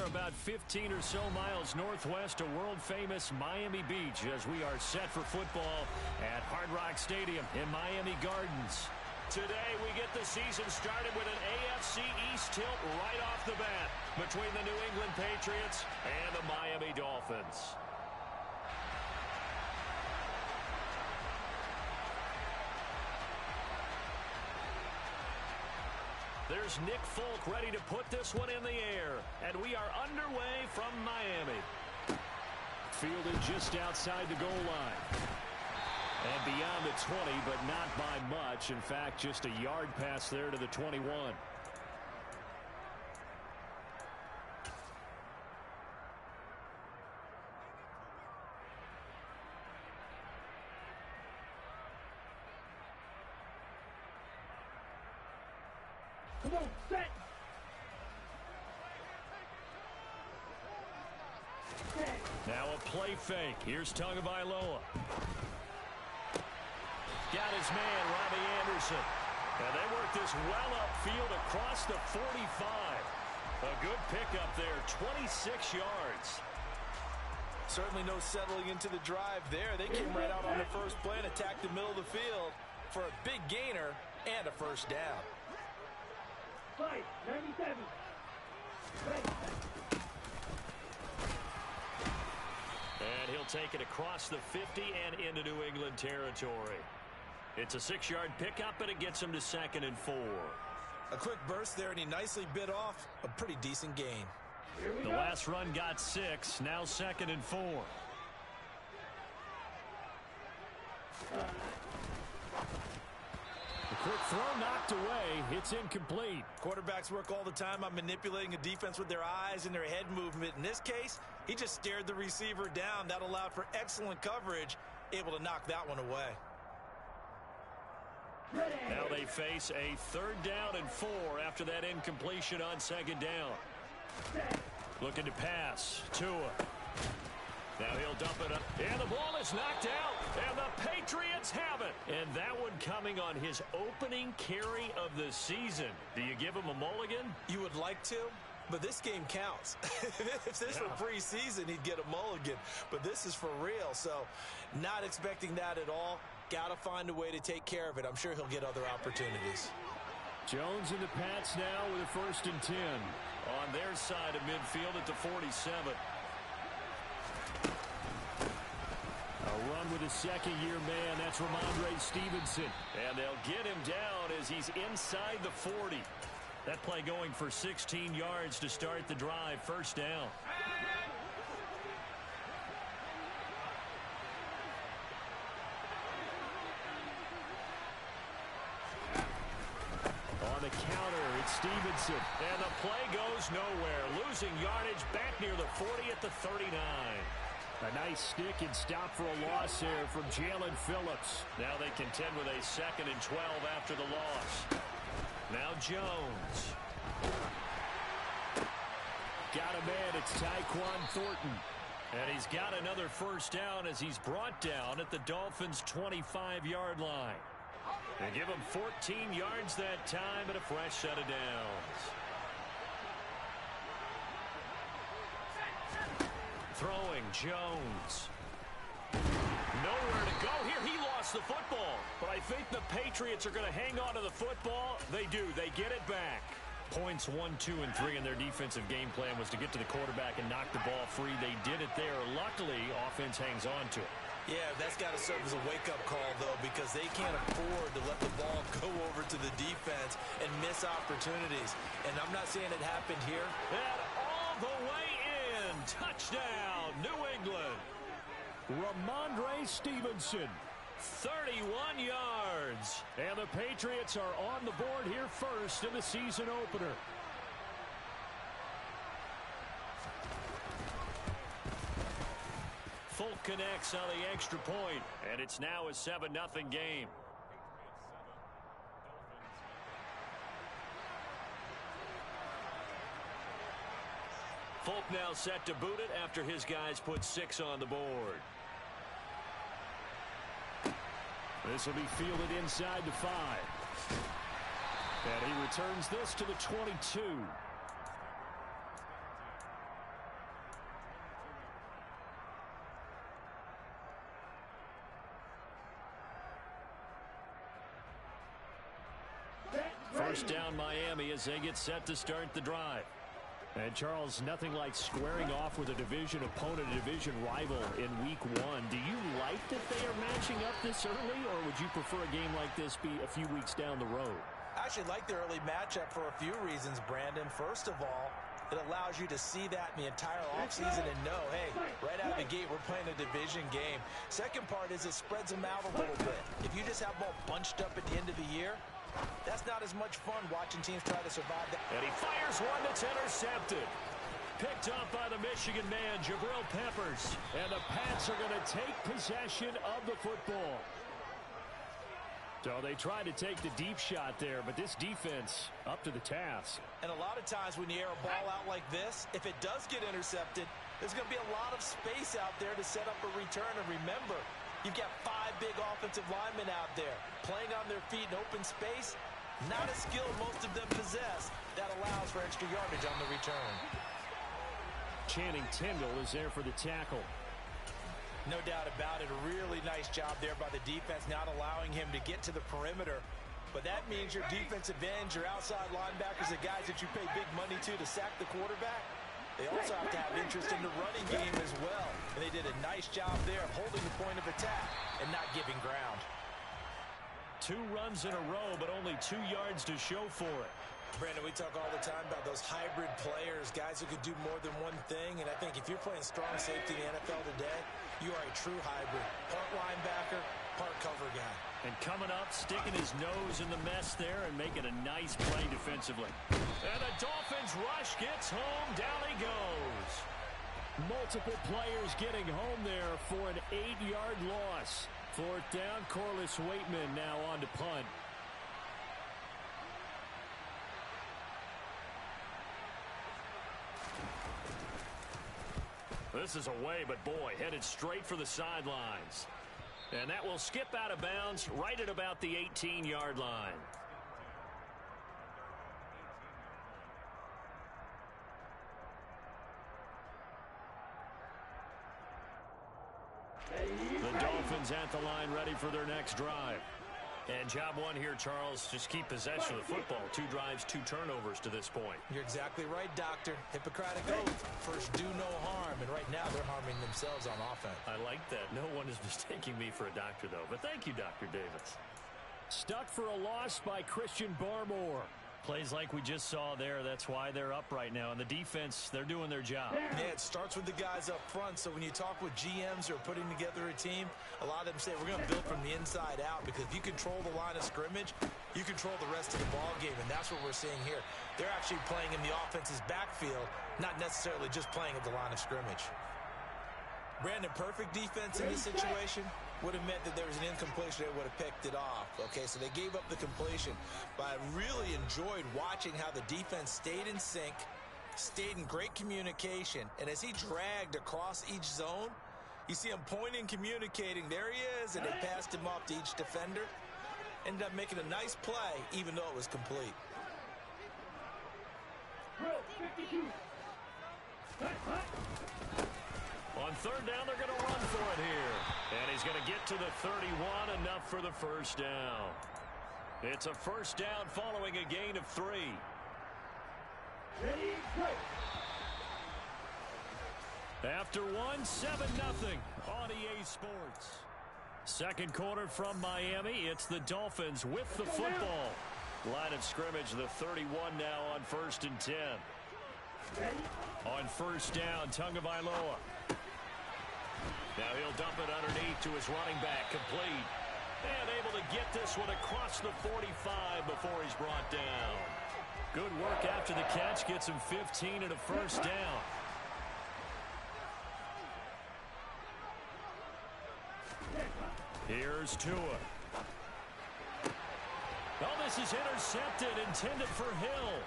we're about 15 or so miles northwest of world-famous Miami Beach as we are set for football at Hard Rock Stadium in Miami Gardens. Today, we get the season started with an AFC East tilt right off the bat between the New England Patriots and the Miami Dolphins. There's Nick Folk ready to put this one in the air, and we are underway from Miami. Fielded just outside the goal line. And beyond the 20, but not by much. In fact, just a yard pass there to the 21. Come on, set. Now a play fake. Here's Tagovailoa. Got his man, Robbie Anderson. And they work this well upfield across the 45. A good pickup there, 26 yards. Certainly no settling into the drive there. They came right out on the first play and attacked the middle of the field for a big gainer and a first down. 5-97. And he'll take it across the 50 and into New England territory. It's a 6-yard pickup, and it gets him to 2nd and 4. A quick burst there, and he nicely bit off a pretty decent gain. The last run got 6, now 2nd and 4. The quick throw knocked away. It's incomplete. Quarterbacks work all the time on manipulating a defense with their eyes and their head movement. In this case, he just stared the receiver down. That allowed for excellent coverage, able to knock that one away. Now they face a 3rd down and 4 after that incompletion on 2nd down. Looking to pass. Tua. Now he'll dump it up. And the ball is knocked out. And the Patriots have it. And that one coming on his opening carry of the season. Do you give him a mulligan? You would like to, but this game counts. If this were preseason, he'd get a mulligan. But this is for real, so not expecting that at all. Got to find a way to take care of it. I'm sure he'll get other opportunities. Jones and the Pats now with a 1st and 10 on their side of midfield at the 47. A run with a second-year man. That's Ramondre Stevenson. And they'll get him down as he's inside the 40. That play going for 16 yards to start the drive. 1st down. On the counter, it's Stevenson. And the play goes nowhere. Losing yardage back near the 40 at the 39. A nice stick and stop for a loss there from Jalen Phillips. Now they contend with a 2nd and 12 after the loss. Now Jones. Got a man, it's Tyquan Thornton. And he's got another 1st down as he's brought down at the Dolphins' 25-yard line. They give him 14 yards that time and a fresh set of downs. Throwing Jones. Nowhere to go here. He lost the football. But I think the Patriots are going to hang on to the football. They do. They get it back. Points 1, 2, and 3 in their defensive game plan was to get to the quarterback and knock the ball free. They did it there. Luckily, offense hangs on to it. Yeah, that's got to serve as a wake-up call, though, because they can't afford to let the ball go over to the defense and miss opportunities. And I'm not saying it happened here. And all the way in. Touchdown, New England. Ramondre Stevenson, 31 yards. And the Patriots are on the board here first in the season opener. Folk connects on the extra point, and it's now a 7-0 game. Folk now set to boot it after his guys put 6 on the board. This will be fielded inside the 5. And he returns this to the 22. first down Miami as they get set to start the drive. And, Charles, nothing like squaring off with a division opponent, a division rival in Week 1. Do you like that they are matching up this early, or would you prefer a game like this be a few weeks down the road? I actually like the early matchup for a few reasons, Brandon. First of all, it allows you to see that in the entire offseason and know, hey, right out of the gate, we're playing a division game. Second part is it spreads them out a little bit. If you just have them all bunched up at the end of the year, that's not as much fun watching teams try to survive that. And he fires one that's intercepted. Picked up by the Michigan man, Jabril Peppers. And the Pats are going to take possession of the football. So they tried to take the deep shot there, but this defense up to the task. And a lot of times when you air a ball out like this, if it does get intercepted, there's going to be a lot of space out there to set up a return. And remember, you've got 5 big offensive linemen out there playing on their feet in open space. Not a skill most of them possess that allows for extra yardage on the return. Channing Tindall is there for the tackle. No doubt about it. A really nice job there by the defense, not allowing him to get to the perimeter. But that means your defensive ends, your outside linebackers, the guys that you pay big money to sack the quarterback, they also have to have interest in the running game as well. And they did a nice job there of holding the point of attack and not giving ground. 2 runs in a row, but only 2 yards to show for it. Brandon, we talk all the time about those hybrid players, guys who could do more than one thing. And I think if you're playing strong safety in the NFL today, you are a true hybrid. Part linebacker, part cover guy. And coming up, sticking his nose in the mess there and making a nice play defensively. And the Dolphins rush gets home. Down he goes. Multiple players getting home there for an 8-yard loss. 4th down, Corliss Waitman now on to punt. This is away, but boy, headed straight for the sidelines. And that will skip out of bounds right at about the 18-yard line. The Dolphins at the line ready for their next drive. And job one here, Charles, just keep possession of the football. 2 drives, 2 turnovers to this point. You're exactly right, Doctor. Hippocratic oath. First, do no harm. And right now, they're harming themselves on offense. I like that. No one is mistaking me for a doctor, though. But thank you, Dr. Davis. Stuck for a loss by Christian Barmore. Plays like we just saw there. That's why they're up right now. And the defense, they're doing their job. Yeah, it starts with the guys up front. So when you talk with GMs who are putting together a team, a lot of them say we're going to build from the inside out, because if you control the line of scrimmage, you control the rest of the ball game. And that's what we're seeing here. They're actually playing in the offense's backfield, not necessarily just playing at the line of scrimmage. Brandon, perfect defense in this situation would have meant that there was an incompletion. They would have picked it off. Okay, so they gave up the completion. But I really enjoyed watching how the defense stayed in sync, stayed in great communication. And as he dragged across each zone, you see him pointing, communicating. There he is, and they passed him off to each defender. Ended up making a nice play, even though it was complete. On 3rd down, they're going to run for it here. And he's going to get to the 31, enough for the first down. It's a first down following a gain of 3. Ready, go. After 1, 7-0 on EA Sports. Second quarter from Miami. It's the Dolphins with the football. Line of scrimmage, the 31 now on 1st and 10. On first down, Tagovailoa. Now he'll dump it underneath to his running back, complete. And able to get this one across the 45 before he's brought down. Good work after the catch, gets him 15 and a first down. Here's Tua. Oh, this is intercepted, intended for Hill.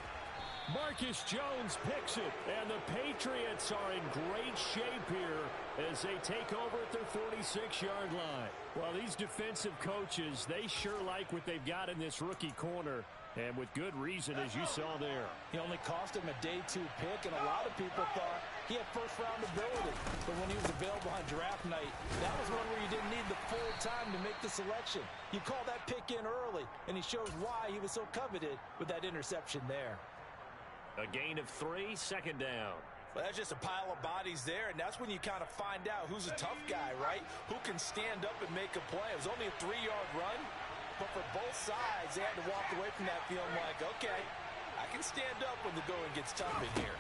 Marcus Jones picks it, and the Patriots are in great shape here as they take over at their 46-yard line. Well, these defensive coaches, they sure like what they've got in this rookie corner, and with good reason, as you saw there. He only cost him a day 2 pick, and a lot of people thought He had first-round ability, but when he was available on draft night, that was one where you didn't need the full time to make the selection. You call that pick in early, and he shows why he was so coveted with that interception there. A gain of 3, second down. Well, that's just a pile of bodies there, and that's when you kind of find out who's a tough guy, right? Who can stand up and make a play. It was only a 3-yard run, but for both sides, they had to walk away from that feeling like, okay, I can stand up when the going gets tough in here.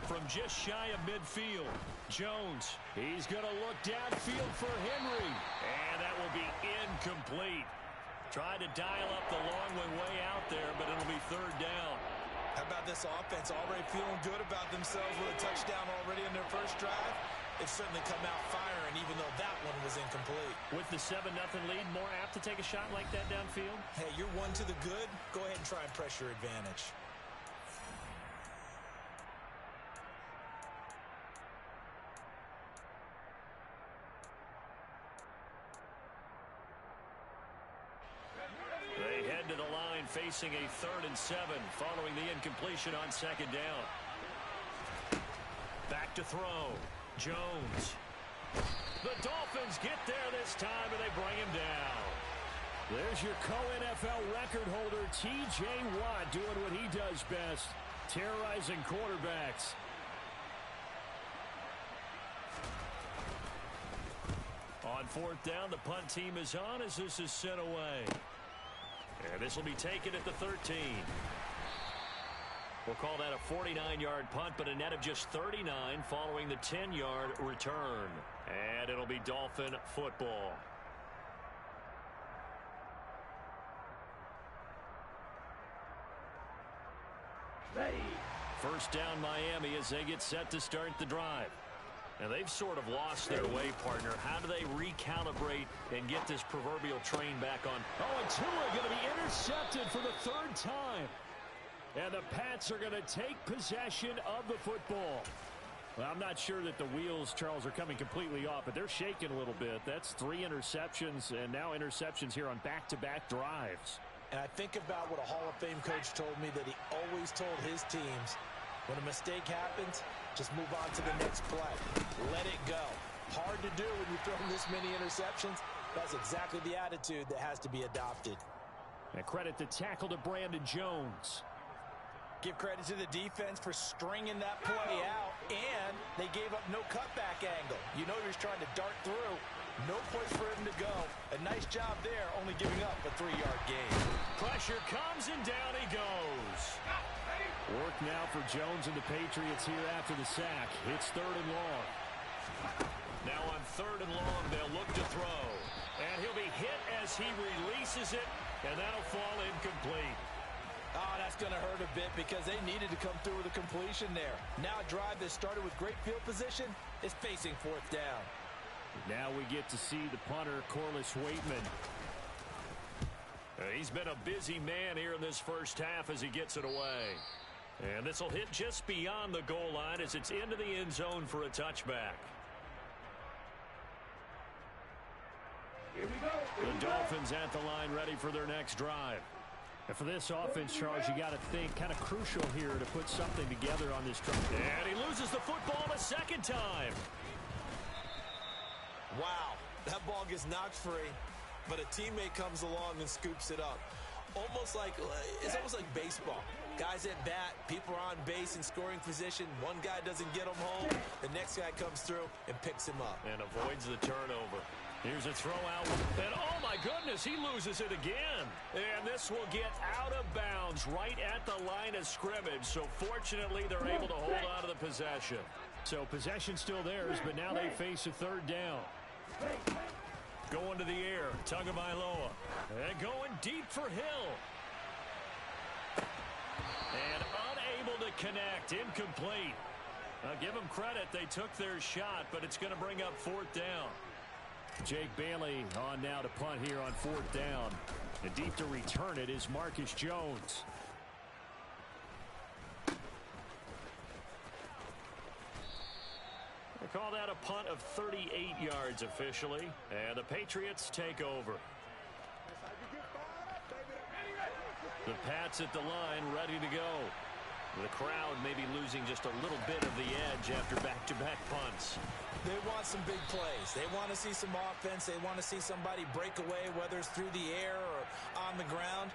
From just shy of midfield, Jones, he's going to look downfield for Henry, and that will be incomplete. Tried to dial up the long way out there, but it'll be third down. How about this offense already feeling good about themselves with a touchdown already in their first drive? They've certainly come out firing, even though that one was incomplete. With the 7-0 lead, more apt to take a shot like that downfield? Hey, you're one to the good. Go ahead and try and press your advantage. They head to the line facing a 3rd and 7 following the incompletion on second down. Back to throw. Jones. The Dolphins get there this time, and they bring him down. There's your co-NFL record holder, T.J. Watt, doing what he does best, terrorizing quarterbacks. On 4th down, the punt team is on as this is sent away. And this will be taken at the 13. We'll call that a 49-yard punt, but a net of just 39 following the 10-yard return. And it'll be Dolphin football. Ready. First down Miami as they get set to start the drive. And they've sort of lost their way, partner. How do they recalibrate and get this proverbial train back on? Oh, and Tua going to be intercepted for the 3rd time. And the Pats are going to take possession of the football. Well, I'm not sure that the wheels, Charles, are coming completely off, but they're shaking a little bit. That's 3 interceptions, and now interceptions here on back-to-back drives. And I think about what a Hall of Fame coach told me that he always told his teams, when a mistake happens, just move on to the next play. Let it go. Hard to do when you're throwing this many interceptions. That's exactly the attitude that has to be adopted. And credit the tackle to Brandon Jones. Give credit to the defense for stringing that play out, and they gave up no cutback angle. You know he was trying to dart through. No place for him to go. A nice job there, only giving up a 3-yard gain. Pressure comes, and down he goes. Work now for Jones and the Patriots here after the sack. It's 3rd and long. Now on 3rd and long, they'll look to throw. And he'll be hit as he releases it, and that'll fall incomplete. Oh, that's going to hurt a bit because they needed to come through with a completion there. Now a drive that started with great field position is facing 4th down. Now we get to see the punter, Corliss Waitman. He's been a busy man here in this first half as he gets it away. And this will hit just beyond the goal line as it's into the end zone for a touchback. Here we go. The Dolphins at the line ready for their next drive. And for this offense, Charles, you got to think kind of crucial here to put something together on this drive. And he loses the football a 2nd time. Wow, that ball gets knocked free, but a teammate comes along and scoops it up. It's almost like baseball. Guys at bat, people are on base in scoring position. One guy doesn't get him home. The next guy comes through and picks him up. And avoids the turnover. Here's a throw out. And oh my goodness, he loses it again. And this will get out of bounds right at the line of scrimmage. So fortunately, they're able to hold on to the possession. So possession still theirs, but now they face a 3rd down. Going to the air, Tagovailoa. And going deep for Hill. And unable to connect, incomplete. Now give them credit, they took their shot, but it's going to bring up 4th down. Jake Bailey on now to punt here on 4th down. And deep to return it is Marcus Jones. They call that a punt of 38 yards officially. And the Patriots take over. The Pats at the line ready to go. The crowd may be losing just a little bit of the edge after back-to-back punts. They want some big plays. They want to see some offense. They want to see somebody break away, whether it's through the air or on the ground.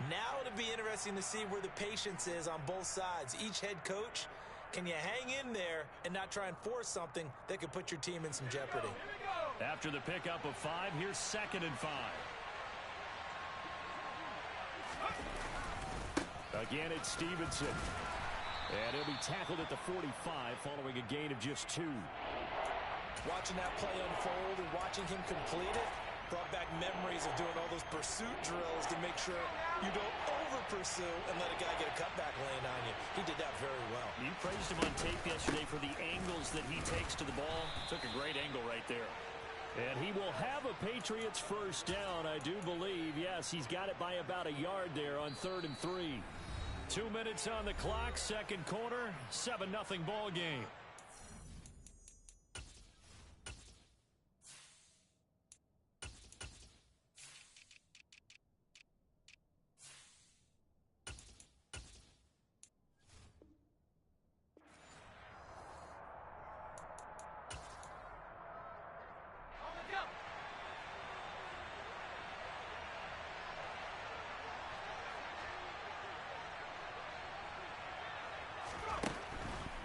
Now it'll be interesting to see where the patience is on both sides. Each head coach, can you hang in there and not try and force something that could put your team in some jeopardy? After the pickup of 5, here's 2nd and 5. Again, it's Stevenson. And he'll be tackled at the 45 following a gain of just 2. Watching that play unfold and watching him complete it brought back memories of doing all those pursuit drills to make sure you don't over-pursue and let a guy get a cutback lane on you. He did that very well. You praised him on tape yesterday for the angles that he takes to the ball. Took a great angle right there. And he will have a Patriots first down, I do believe. Yes, he's got it by about a yard there on 3rd and 3. 2 minutes on the clock, second quarter, 7-0 ball game.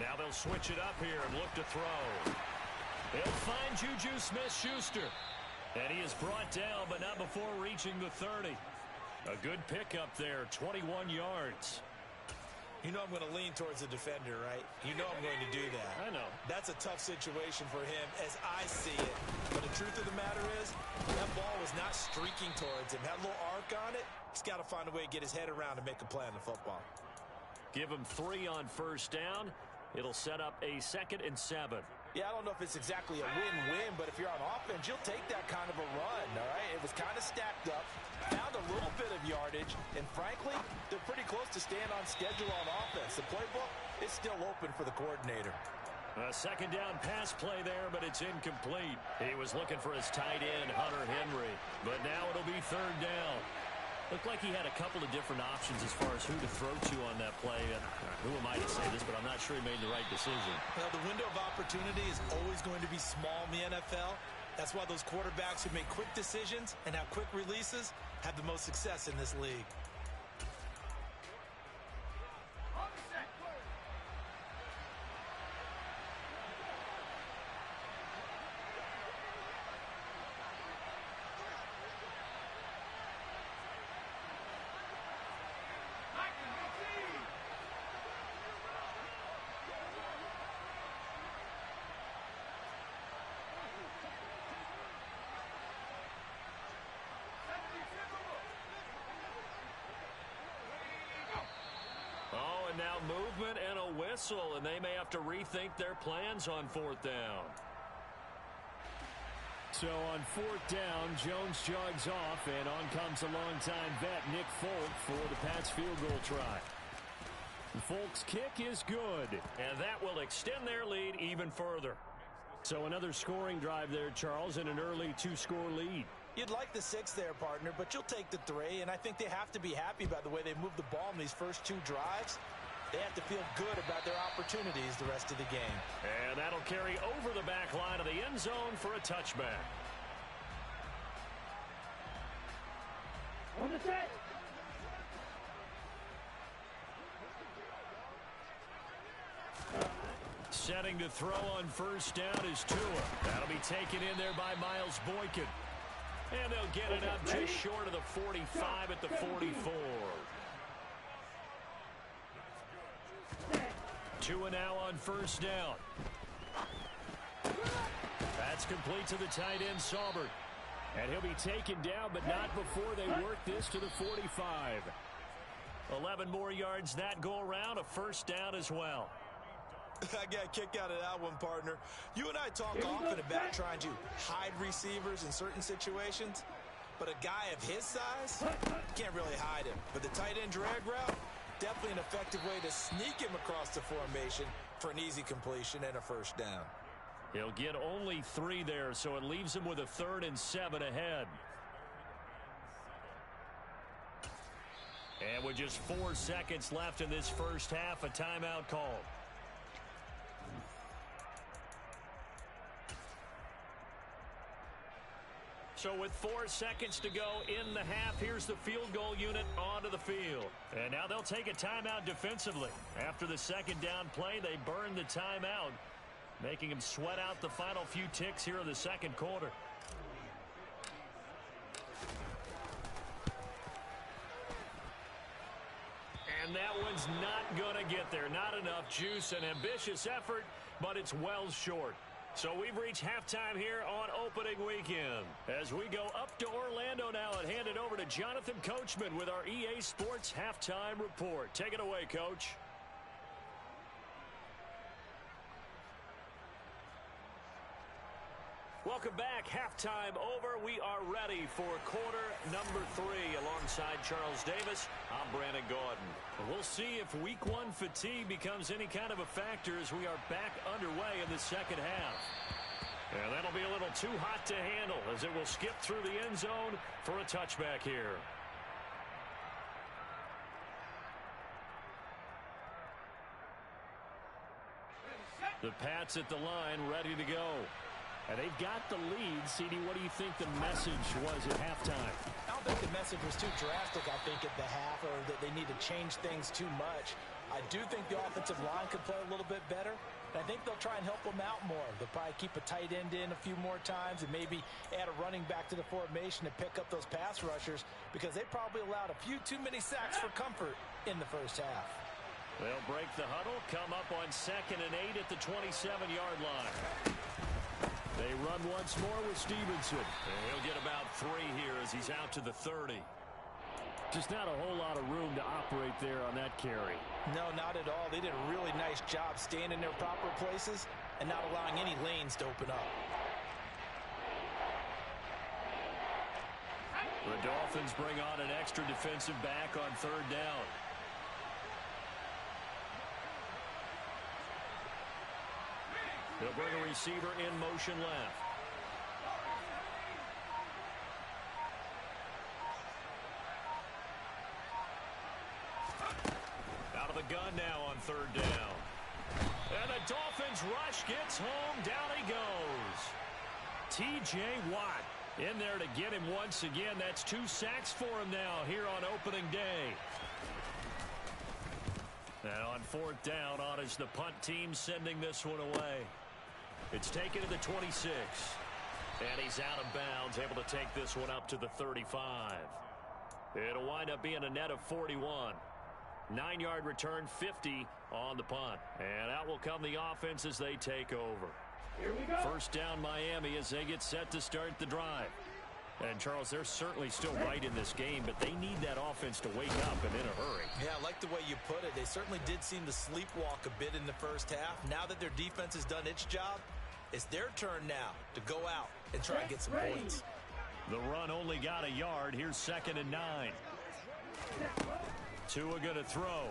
Now they'll switch it up here and look to throw. He'll find Juju Smith-Schuster. And he is brought down, but not before reaching the 30. A good pickup there, 21 yards. You know I'm going to lean towards the defender, right? You know I'm going to do that. I know. That's a tough situation for him as I see it. But the truth of the matter is, that ball was not streaking towards him. Had a little arc on it. He's got to find a way to get his head around and make a play on the football. Give him 3 on first down. It'll set up a 2nd and 7. Yeah, I don't know if it's exactly a win-win, but if you're on offense, you'll take that kind of a run, all right? It was kind of stacked up, found a little bit of yardage, and frankly, they're pretty close to staying on schedule on offense. The playbook is still open for the coordinator. A second down pass play there, but it's incomplete. He was looking for his tight end, Hunter Henry, but now it'll be 3rd down. Looked like he had a couple of different options as far as who to throw to on that play. Who am I to say this, but I'm not sure he made the right decision. Well, the window of opportunity is always going to be small in the NFL. That's why those quarterbacks who make quick decisions and have quick releases have the most success in this league. And now movement and a whistle, and they may have to rethink their plans on 4th down. So on 4th down, Jones jogs off, and on comes a longtime vet, Nick Folk, for the Pats field goal try. Folk's kick is good, and that will extend their lead even further. So another scoring drive there, Charles, and an early 2-score lead. You'd like the 6 there, partner, but you'll take the 3, and I think they have to be happy by the way they moved the ball in these first 2 drives. They have to feel good about their opportunities the rest of the game. And that'll carry over the back line of the end zone for a touchback. On the set. Setting to throw on first down is Tua. That'll be taken in there by Miles Boykin. And they'll get it up just short of the 45 at the 44. Tua now on first down. That's complete to the tight end, Saubert. And he'll be taken down, but not before they work this to the 45. 11 more yards that go around, a first down as well. I got a kick out of that one, partner. You and I talk often about trying to hide receivers in certain situations, but a guy of his size can't really hide him. But the tight end drag route, definitely an effective way to sneak him across the formation for an easy completion and a first down. He'll get only 3 there, so it leaves him with a 3rd and 7 ahead. And with just 4 seconds left in this first half, a timeout called. So with 4 seconds to go in the half, here's the field goal unit onto the field. And now they'll take a timeout defensively. After the second down play, they burn the timeout, making them sweat out the final few ticks here in the second quarter. And that one's not going to get there. Not enough juice. An ambitious effort, but it's well short. So we've reached halftime here on opening weekend. As we go up to Orlando now and hand it over to Jonathan Coachman with our EA Sports Halftime Report. Take it away, Coach. Welcome back. Halftime over. We are ready for quarter number 3. Alongside Charles Davis, I'm Brandon Gaudin. We'll see if week 1 fatigue becomes any kind of a factor as we are back underway in the second half. And that'll be a little too hot to handle as it will skip through the end zone for a touchback here. The Pats at the line, ready to go. And they've got the lead. CD, what do you think the message was at halftime? I don't think the message was too drastic, I think, at the half, or that they need to change things too much. I do think the offensive line could play a little bit better. And I think they'll try and help them out more. They'll probably keep a tight end in a few more times and maybe add a running back to the formation to pick up those pass rushers, because they probably allowed a few too many sacks for comfort in the first half. They'll break the huddle, come up on 2nd and 8 at the 27-yard line. They run once more with Stevenson. And he'll get about 3 here as he's out to the 30. Just not a whole lot of room to operate there on that carry. No, not at all. They did a really nice job staying in their proper places and not allowing any lanes to open up. The Dolphins bring on an extra defensive back on 3rd down. They'll bring a receiver in motion left. Out of the gun now on 3rd down. And the Dolphins rush gets home. Down he goes. T.J. Watt in there to get him once again. That's 2 sacks for him now here on opening day. And on 4th down, on is the punt team sending this one away. It's taken to the 26. And he's out of bounds, able to take this one up to the 35. It'll wind up being a net of 41. 9-yard return, 50 on the punt. And out will come the offense as they take over. Here we go. First down Miami as they get set to start the drive. And, Charles, they're certainly still right in this game, but they need that offense to wake up and in a hurry. Yeah, I like the way you put it. They certainly did seem to sleepwalk a bit in the first half. Now that their defense has done its job, it's their turn now to go out and try and get some points. The run only got a yard. Here's 2nd and 9. Tua going to throw.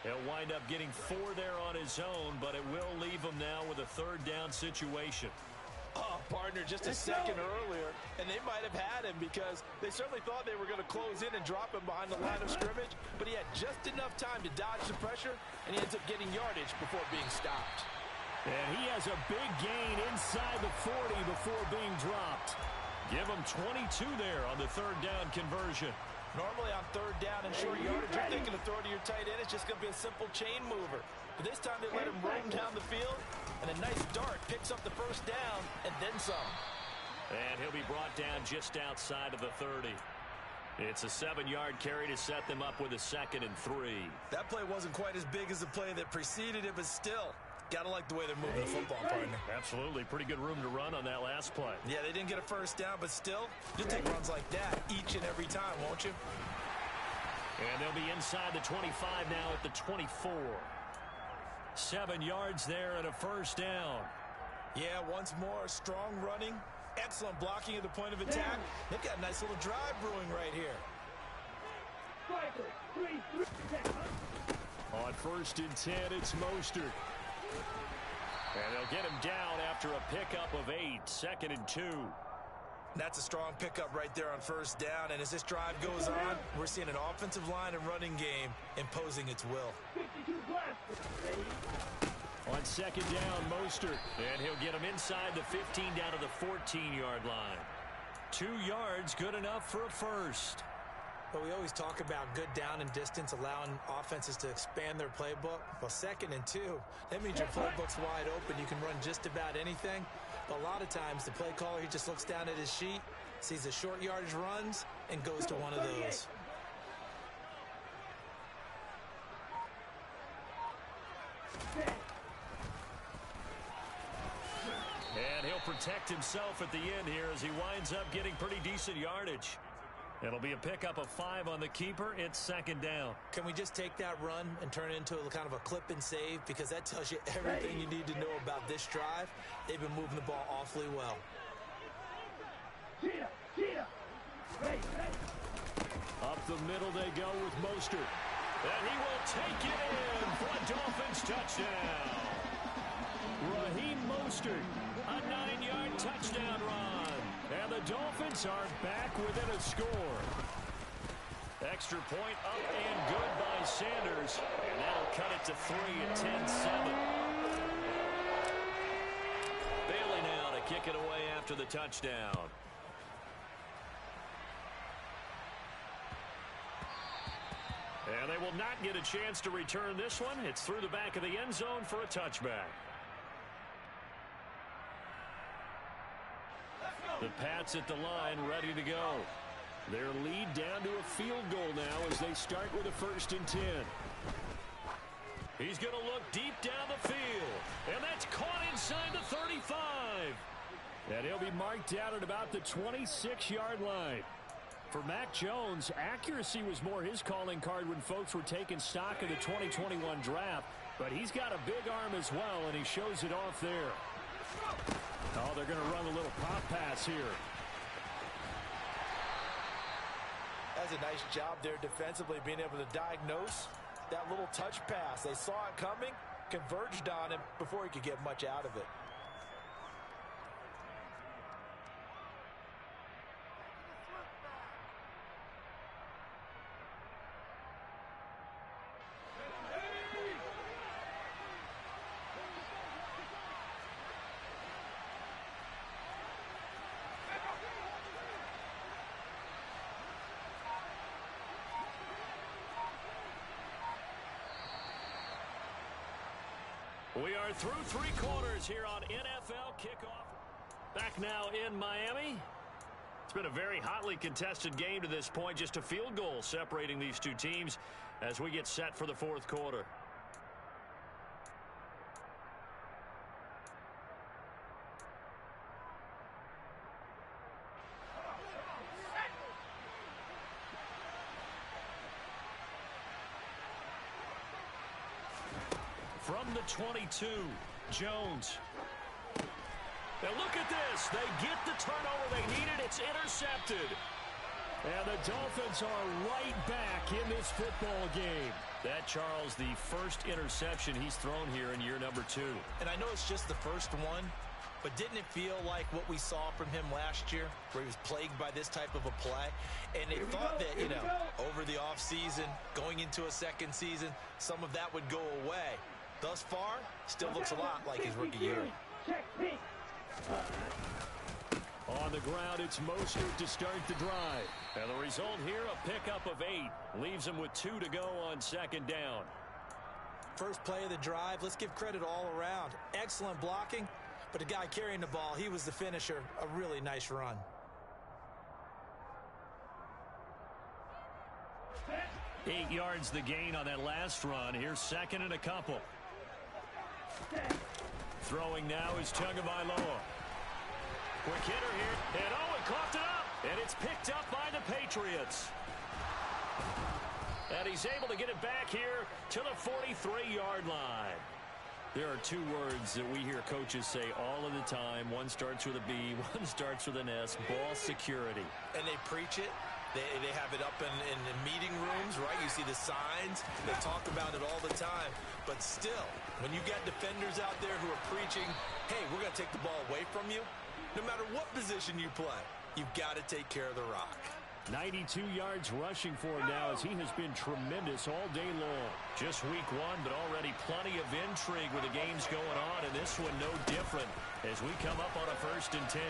He'll wind up getting 4 there on his own, but it will leave him now with a 3rd down situation. Oh, partner, just a second earlier, and they might have had him because they certainly thought they were going to close in and drop him behind the line of scrimmage, but he had just enough time to dodge the pressure, and he ends up getting yardage before being stopped. And he has a big gain inside the 40 before being dropped. Give him 22 there on the 3rd down conversion. Normally on 3rd down and short yardage, you're thinking to throw to your tight end. It's just going to be a simple chain mover. But this time they let him roam down the field, and a nice dart picks up the 1st down and then some. And he'll be brought down just outside of the 30. It's a 7-yard carry to set them up with a 2nd and 3. That play wasn't quite as big as the play that preceded it, but still, gotta like the way they're moving the football, partner. Absolutely. Pretty good room to run on that last play. Yeah, they didn't get a 1st down, but still, you'll take runs like that each and every time, won't you? And they'll be inside the 25 now at the 24. 7 yards there and a 1st down. Yeah, once more, strong running, excellent blocking at the point of attack. They've got a nice little drive brewing right here. On 1st and 10, it's Mostert. And they'll get him down after a pickup of 8, 2nd and 2. That's a strong pickup right there on first down. And as this drive goes on, we're seeing an offensive line and running game imposing its will. 52 blast. On second down, Mostert. And he'll get him inside the 15 down to the 14-yard line. 2 yards, good enough for a first. But we always talk about good down and distance, allowing offenses to expand their playbook. Well, 2nd and 2, that means your playbook's wide open. You can run just about anything. But a lot of times, the play caller, he just looks down at his sheet, sees the short yardage runs, and goes to one of those. And he'll protect himself at the end here as he winds up getting pretty decent yardage. It'll be a pickup of 5 on the keeper. It's second down. Can we just take that run and turn it into a kind of a clip and save? Because that tells you everything you need to know about this drive. They've been moving the ball awfully well. Up the middle they go with Mostert. And he will take it in for a Dolphins touchdown. Raheem Mostert, a 9-yard touchdown run. And the Dolphins are back within a score. Extra point up and good by Sanders. And that'll cut it to 3 at 10-7. Bailey now to kick it away after the touchdown. And they will not get a chance to return this one. It's through the back of the end zone for a touchback. The Pats at the line ready to go. Their lead down to a field goal now as they start with a 1st and 10. He's going to look deep down the field. And that's caught inside the 35. And he'll be marked down at about the 26-yard line. For Mac Jones, accuracy was more his calling card when folks were taking stock of the 2021 draft. But he's got a big arm as well, and he shows it off there. Oh, they're going to run a little pop pass here. That's a nice job there defensively, being able to diagnose that little touch pass. They saw it coming, converged on him before he could get much out of it. We are through 3 quarters here on NFL Kickoff. Back now in Miami. It's been a very hotly contested game to this point. Just a field goal separating these two teams as we get set for the 4th quarter. From the 22, Jones. Now look at this. They get the turnover they needed. It's intercepted. And the Dolphins are right back in this football game. That, Charles, the first interception he's thrown here in year number 2. And I know it's just the first one, but didn't it feel like what we saw from him last year, where he was plagued by this type of a play? And they thought that, you know, over the offseason, going into a 2nd season, some of that would go away. Thus far, still looks a lot like his rookie year. On the ground, it's Mostert to start the drive. And the result here, a pickup of 8. Leaves him with 2 to go on 2nd down. First play of the drive, let's give credit all around. Excellent blocking, but the guy carrying the ball, he was the finisher. A really nice run. Eight yards the gain on that last run. Here's 2nd and a couple. Throwing now is Tagovailoa. Quick hitter here. And Owen coughed it up. And it's picked up by the Patriots. And he's able to get it back here to the 43-yard line. There are 2 words that we hear coaches say all of the time. One starts with a B, one starts with an S. Ball security. And they preach it. They have it up in meeting rooms, right? You see the signs. They talk about it all the time. But still, when you got defenders out there who are preaching, hey, we're going to take the ball away from you, no matter what position you play, you've got to take care of the rock. 92 yards rushing for him now as he has been tremendous all day long. Just week one, but already plenty of intrigue with the games going on, and this one no different as we come up on a 1st and 10.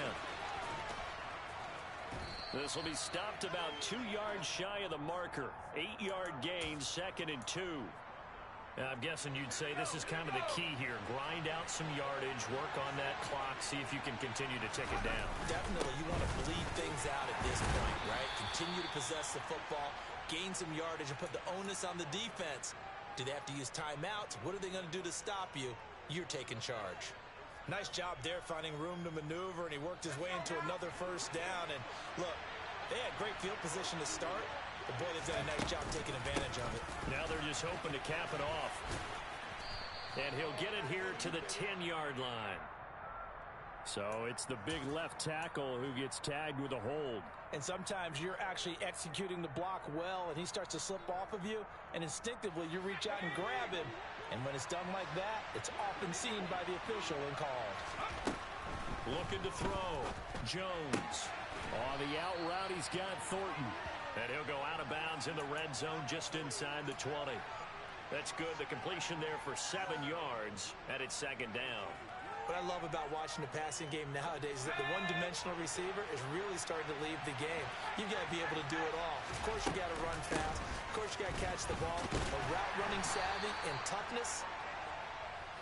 This will be stopped about 2 yards shy of the marker. 8-yard gain, 2nd and 2. I'm guessing you'd say this is kind of the key here. Grind out some yardage, work on that clock, see if you can continue to tick it down. Definitely, you want to bleed things out at this point, right? Continue to possess the football, gain some yardage, and put the onus on the defense. Do they have to use timeouts? What are they going to do to stop you? You're taking charge. Nice job there finding room to maneuver, and he worked his way into another 1st down. And look, they had great field position to start. But boy, they've done a nice job taking advantage of it. Now they're just hoping to cap it off. And he'll get it here to the 10-yard line. So it's the big left tackle who gets tagged with a hold. And sometimes you're actually executing the block well, and he starts to slip off of you, and instinctively you reach out and grab him. And when it's done like that, it's often seen by the official and called. Looking to throw. Jones. On the out route, he's got Thornton. And he'll go out of bounds in the red zone just inside the 20. That's good. The completion there for 7 yards, and it's 2nd down. What I love about watching the passing game nowadays is that the one-dimensional receiver is really starting to leave the game. You've got to be able to do it all. Of course, you got to run fast. Of course, you got to catch the ball. But route running savvy and toughness,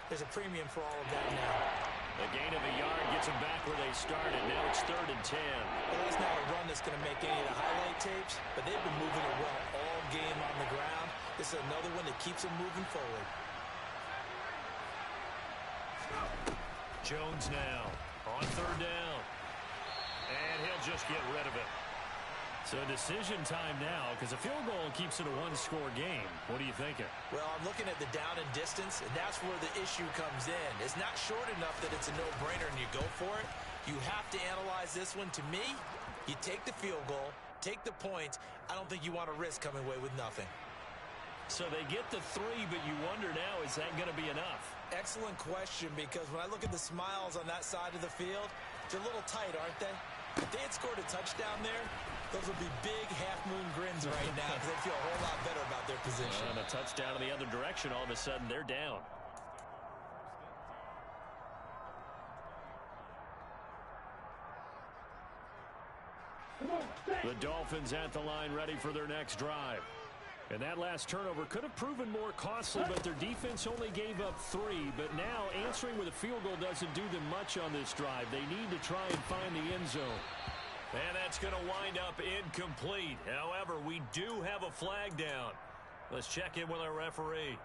there's a premium for all of that now. A gain of a yard gets them back where they started. Now it's 3rd and 10. Well, that's not a run that's going to make any of the highlight tapes, but they've been moving it well all game on the ground. This is another one that keeps them moving forward. Jones now on 3rd down. And he'll just get rid of it. So decision time now, because a field goal keeps it a one-score game. What are you thinking? Well, I'm looking at the down and distance, and that's where the issue comes in. It's not short enough that it's a no-brainer and you go for it. You have to analyze this one. To me, you take the field goal, take the points. I don't think you want to risk coming away with nothing. So they get the 3, but you wonder now, is that going to be enough? Excellent question, because when I look at the smiles on that side of the field, they're a little tight, aren't they? If they had scored a touchdown there, those would be big half-moon grins right now because they feel a whole lot better about their position. And a touchdown in the other direction, all of a sudden they're down. The Dolphins at the line ready for their next drive. And that last turnover could have proven more costly, but their defense only gave up 3. But now answering with a field goal doesn't do them much on this drive. They need to try and find the end zone. And that's going to wind up incomplete. However, we do have a flag down. Let's check in with our referee.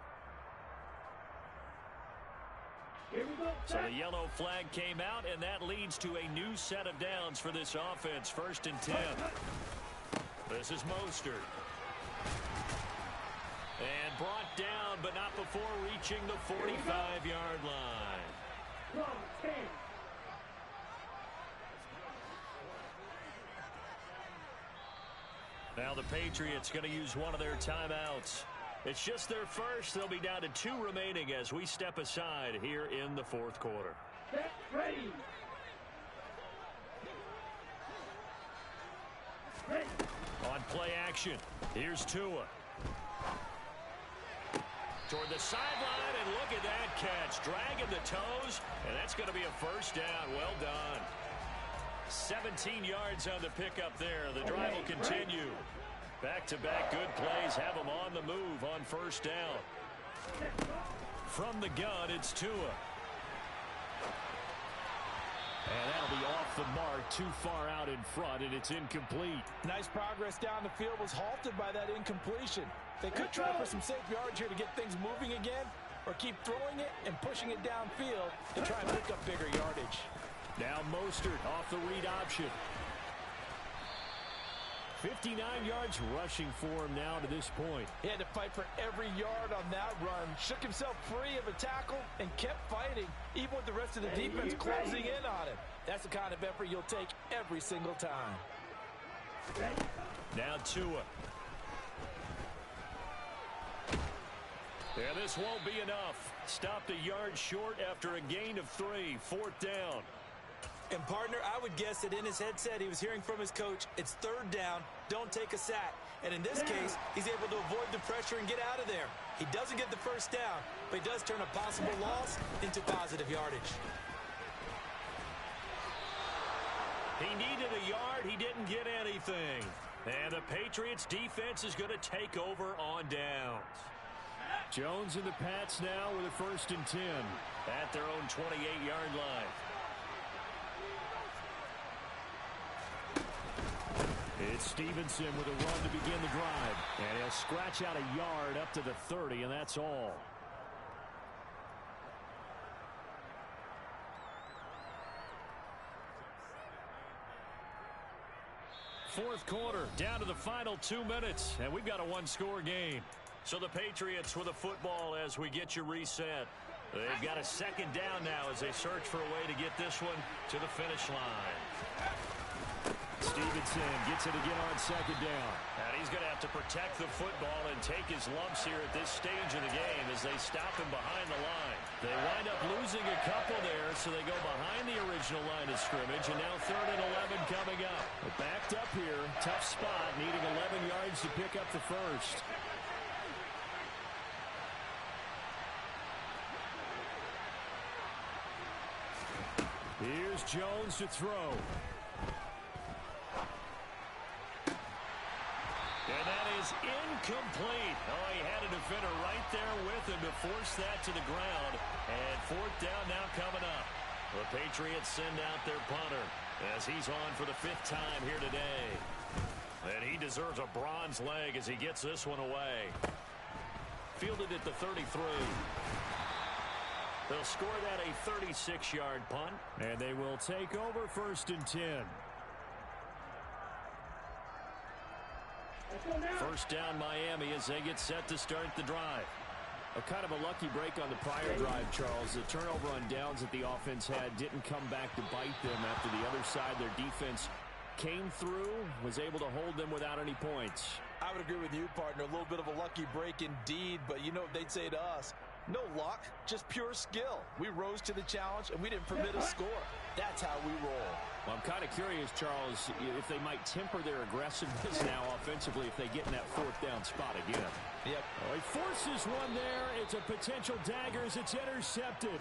Here we go. So the yellow flag came out, and that leads to a new set of downs for this offense. 1st and 10. This is Mostert. And brought down, but not before reaching the 45-yard line. Wrong, 10. Now the Patriots going to use one of their timeouts. It's just their first. They'll be down to 2 remaining as we step aside here in the 4th quarter. Set, ready. Ready. On play action, here's Tua. Toward the sideline, and look at that catch. Dragging the toes, and that's going to be a 1st down. Well done. 17 yards on the pickup there. The drive will continue. Back-to-back good plays have them on the move on 1st down. From the gun, it's Tua. And that'll be off the mark, too far out in front, and it's incomplete. Nice progress down the field was halted by that incompletion. They could try for some safe yards here to get things moving again, or keep throwing it and pushing it downfield to try and pick up bigger yardage. Now Mostert off the read option. 59 yards rushing for him now to this point. He had to fight for every yard on that run. Shook himself free of a tackle and kept fighting, even with the rest of the defense closing in on him. That's the kind of effort you'll take every single time. Now Tua. Yeah, this won't be enough. Stopped a yard short after a gain of 3. 4th down. And, partner, I would guess that in his headset he was hearing from his coach, it's third down, don't take a sack. And in this case, he's able to avoid the pressure and get out of there. He doesn't get the first down, but he does turn a possible loss into positive yardage. He needed a yard. He didn't get anything. And the Patriots defense is going to take over on downs. Jones and the Pats now with a 1st and 10 at their own 28-yard line. It's Stevenson with a run to begin the drive. And he'll scratch out a yard up to the 30, and that's all. Fourth quarter, down to the final 2 minutes, and we've got a one-score game. So the Patriots with a football as we get you reset. They've got a 2nd down now as they search for a way to get this one to the finish line. Stevenson gets it again on 2nd down. And he's going to have to protect the football and take his lumps here at this stage of the game as they stop him behind the line. They wind up losing a couple there, so they go behind the original line of scrimmage, and now 3rd and 11 coming up. They're backed up here, tough spot, needing 11 yards to pick up the first. Here's Jones to throw. And that is incomplete. Oh, he had a defender right there with him to force that to the ground. And 4th down now coming up. The Patriots send out their punter as he's on for the 5th time here today. And he deserves a bronze leg as he gets this one away. Fielded at the 33. They'll score that a 36-yard punt. And they will take over 1st and 10. 1st down Miami as they get set to start the drive. A kind of a lucky break on the prior drive, Charles. The turnover on downs that the offense had didn't come back to bite them after the other side. Their defense came through, was able to hold them without any points. I would agree with you, partner. A little bit of a lucky break indeed, but you know what they'd say to us. No luck, just pure skill. We rose to the challenge, and we didn't permit a score. That's how we roll. Well, I'm kind of curious, Charles, if they might temper their aggressiveness now offensively if they get in that 4th down spot again. Yep. Oh, he forces one there. It's a potential dagger as it's intercepted.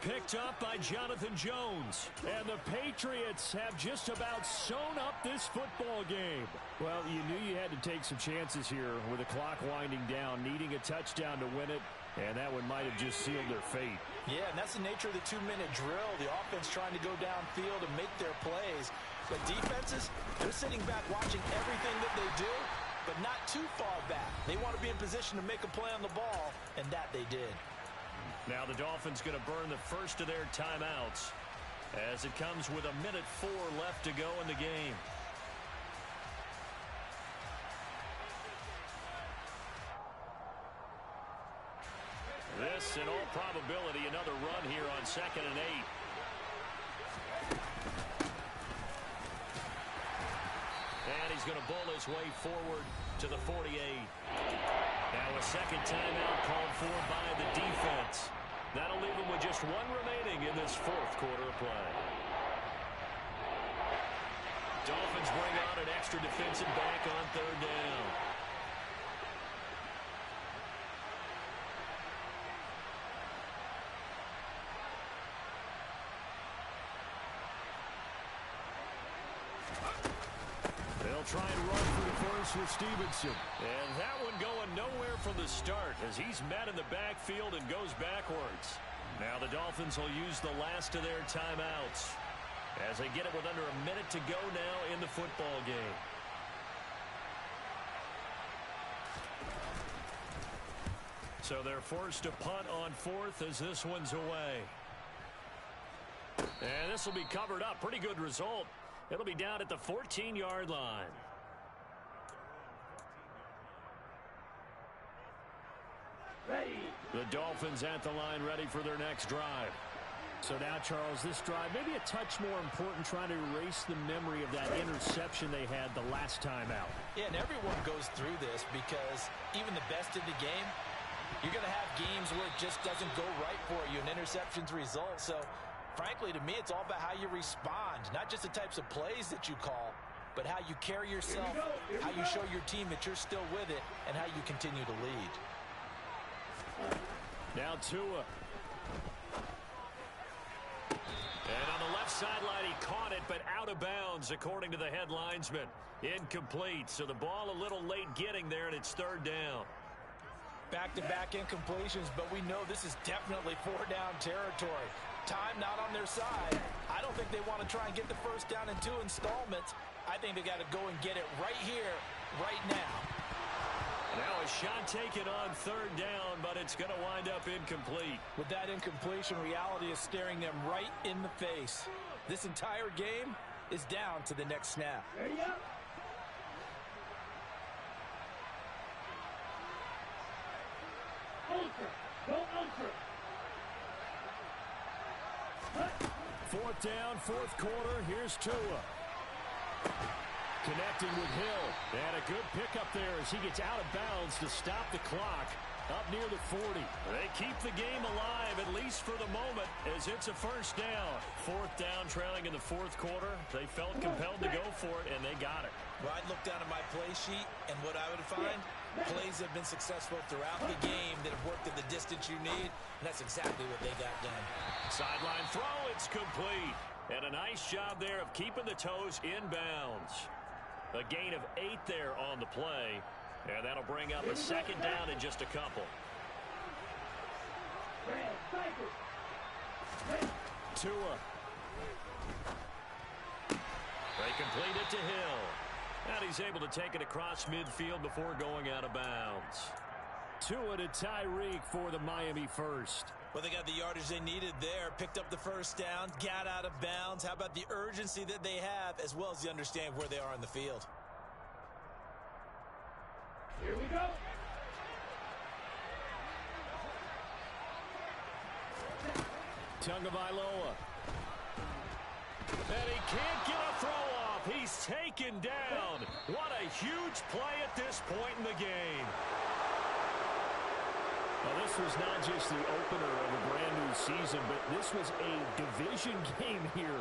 Picked up by Jonathan Jones. And the Patriots have just about sewn up this football game. Well, you knew you had to take some chances here with the clock winding down, needing a touchdown to win it. And that one might have just sealed their fate. Yeah, and that's the nature of the 2-minute drill. The offense trying to go downfield and make their plays. But defenses, they're sitting back watching everything that they do, but not too far back. They want to be in position to make a play on the ball, and that they did. Now the Dolphins going to burn the first of their timeouts as it comes with 1:04 left to go in the game. This, in all probability, another run here on 2nd and 8. And he's going to bull his way forward to the 48. Now a 2nd timeout called for by the defense. That'll leave them with just one remaining in this 4th quarter of play. Dolphins bring out an extra defensive back on 3rd down. Try and run for the first with Stevenson. And that one going nowhere from the start as he's met in the backfield and goes backwards. Now the Dolphins will use the last of their timeouts as they get it with under a minute to go now in the football game. So they're forced to punt on 4th as this one's away. And this will be covered up. Pretty good result. It'll be down at the 14-yard line. Ready. The Dolphins at the line ready for their next drive. So now, Charles, this drive maybe a touch more important, trying to erase the memory of that interception they had the last time out. Yeah, and everyone goes through this because even the best in the game, you're going to have games where it just doesn't go right for you, and interceptions result. So Frankly, to me, it's all about how you respond, not just the types of plays that you call, but how you carry yourself, how you show your team that you're still with it, and how you continue to lead. Now Tua. And on the left sideline, he caught it, but out of bounds, according to the head linesman. Incomplete, so the ball a little late getting there, and it's third down. Back-to-back incompletions, but we know this is definitely four-down territory. Time not on their side. I don't think they want to try and get the first down in 2 installments. I think they got to go and get it right here, right now. Now a shot taken on third down, but it's going to wind up incomplete. With that incompletion, reality is staring them right in the face. This entire game is down to the next snap. Ready up. Ultra. Go ultra. Fourth down, fourth quarter. Here's Tua. Connecting with Hill. And a good pickup there as he gets out of bounds to stop the clock up near the 40. They keep the game alive, at least for the moment, as it's a first down. Fourth down, trailing in the fourth quarter. They felt compelled to go for it, and they got it. Well, I'd look down at my play sheet, and what I would find, plays have been successful throughout the game that have worked at the distance you need, and that's exactly what they got done. Sideline throw, it's complete. And a nice job there of keeping the toes in bounds. A gain of 8 there on the play, and that'll bring up a second down in just a couple. Tua. They complete it to Hill. And he's able to take it across midfield before going out of bounds. Tua to Tyreek for the Miami first. Well, they got the yardage they needed there, picked up the first down, got out of bounds. How about the urgency that they have, as well as the understanding of where they are on the field? Here we go. Tagovailoa. And he can't get a throw off. He's taken down. What a huge play at this point in the game. Well, this was not just the opener of a brand new season, but this was a division game here.